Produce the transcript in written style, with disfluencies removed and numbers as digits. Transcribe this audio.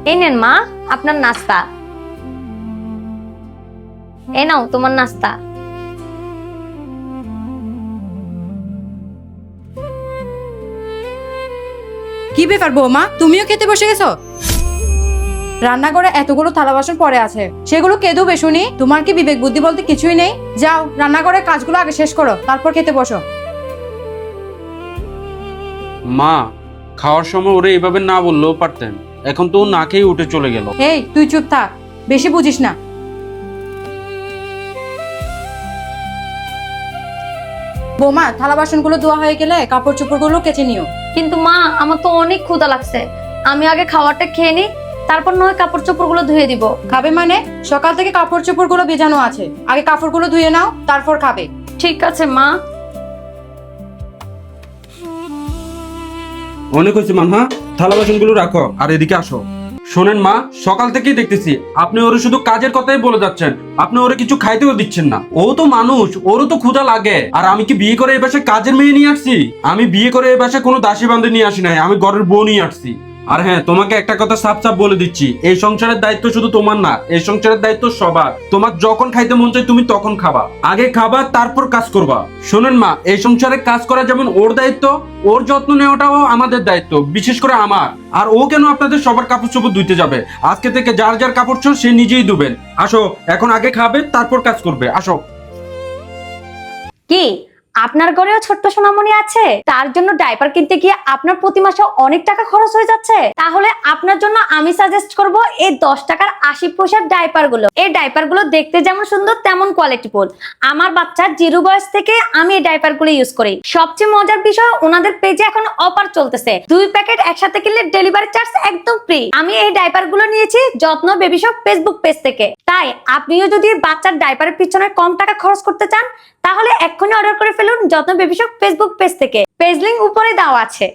এই নেন মা আপনার নাস্তা। এই নাও তোমার নাস্তা। কি ব্যাপার বৌমা, তুমিও খেতে বসে গেছো? রান্নাঘরে এতগুলো থালা বাসন পড়ে আছে, সেগুলো কে ধুবে শুনি? তোমার কি বিবেক বুদ্ধি বলতে কিছুই নেই? যাও রান্নাঘরের কাজগুলো আগে শেষ করো, তারপর খেতে বসো। মা, খাওয়ার সময় ওরে এভাবে না বললেও পারতেন। এখন তো ও না খেয়ে উঠে চলে গেল। এই তুই চুপ থাক, বেশি বুঝিস না। বৌমা, থালা বাসনগুলো ধোয়া হয়ে গেলে কাপড় চোপড়গুলো কেচে নিও। কিন্তু মা আমার তো অনেক ক্ষুধা লাগছে, আমি আগে খাবারটা খেয়ে নিই, তারপর নয় কাপড় চোপড়গুলো ধুয়ে দিব। খাবে মানে? সকাল থেকে কাপড় চোপড়গুলো ভেজানো আছে, আগে কাপড়গুলো ধুয়ে নাও, তারপর খাবে। ঠিক আছে মা। অনেক হয়েছে মানহা, থালা বাসনগুলো রাখো আর এদিকে আসো। শোনেন মা, সকাল থেকেই দেখতেছি আপনি ওরে শুধু কাজের কথাই বলে যাচ্ছেন, আপনি ওরে কিছু খাইতেও দিচ্ছেন না। ও তো মানুষ, ওরও তো ক্ষুধা লাগে। আর আমি কি বিয়ে করে এই বাসায় কাজের মেয়ে নিয়ে আসছি? আমি বিয়ে করে এই বাসায় কোনো দাসী বান্ধে নিয়ে আসি নাই, আমি ঘরের বউ নিয়ে আসছি। আর হ্যাঁ, তোমাকে একটা কথা সাফ সাফ বলে দিচ্ছি, এই সংসারের দায়িত্ব শুধু তোমার না, এই সংসারের দায়িত্ব সবার। তোমার যখন খাইতে মন চায় তুমি তখন খাবা, আগে খাবা তারপর কাজ করবা। শোনেন মা, এই সংসারে কাজ করা যেমন ওর দায়িত্ব, ওর যত্ন নেওয়াটাও আমাদের দায়িত্ব, বিশেষ করে আমার। আর ও কেন আপনাদের সবার কাপড় চোপড় ধুইতে যাবে? আজকে থেকে যার যার কাপড় চোপড় সে নিজেই ধুবেন। আসো, এখন আগে খাবে তারপর কাজ করবে, আসো। কি আপনার ঘরেও ছোট্ট সোনামণি আছে? তার জন্য ডাইপার কিনতে গিয়ে আপনার প্রতি মাসে অনেক টাকা খরচ হয়ে যাচ্ছে। তাহলে আপনার জন্য আমি সাজেস্ট করব এই 10 টাকার 80 পয়সার ডাইপার গুলো। এই ডাইপার গুলো দেখতে যেমন সুন্দর তেমন কোয়ালিটিফুল। আমার বাচ্চার 0 বয়স থেকে আমি এই ডাইপার গুলো ইউজ করি। সবচেয়ে মজার বিষয়, ওনাদের পেজে এখন অফার চলতেছে, 2 প্যাকেট একসাথে কিনলে ডেলিভারি চার্জ একদম ফ্রি। আমি এই ডাইপার গুলো নিয়েছি যত্ন বেবি শপ ফেসবুক পেজ থেকে। তাই আপনিও যদি বাচ্চার ডাইপারের পিছনে কম টাকা খরচ করতে চান, তাহলে এক্ষুনি অর্ডার করে ফেলুন যত্ন বেবি শপ ফেসবুক পেজ থেকে। পেজ লিংক উপরে দেওয়া আছে।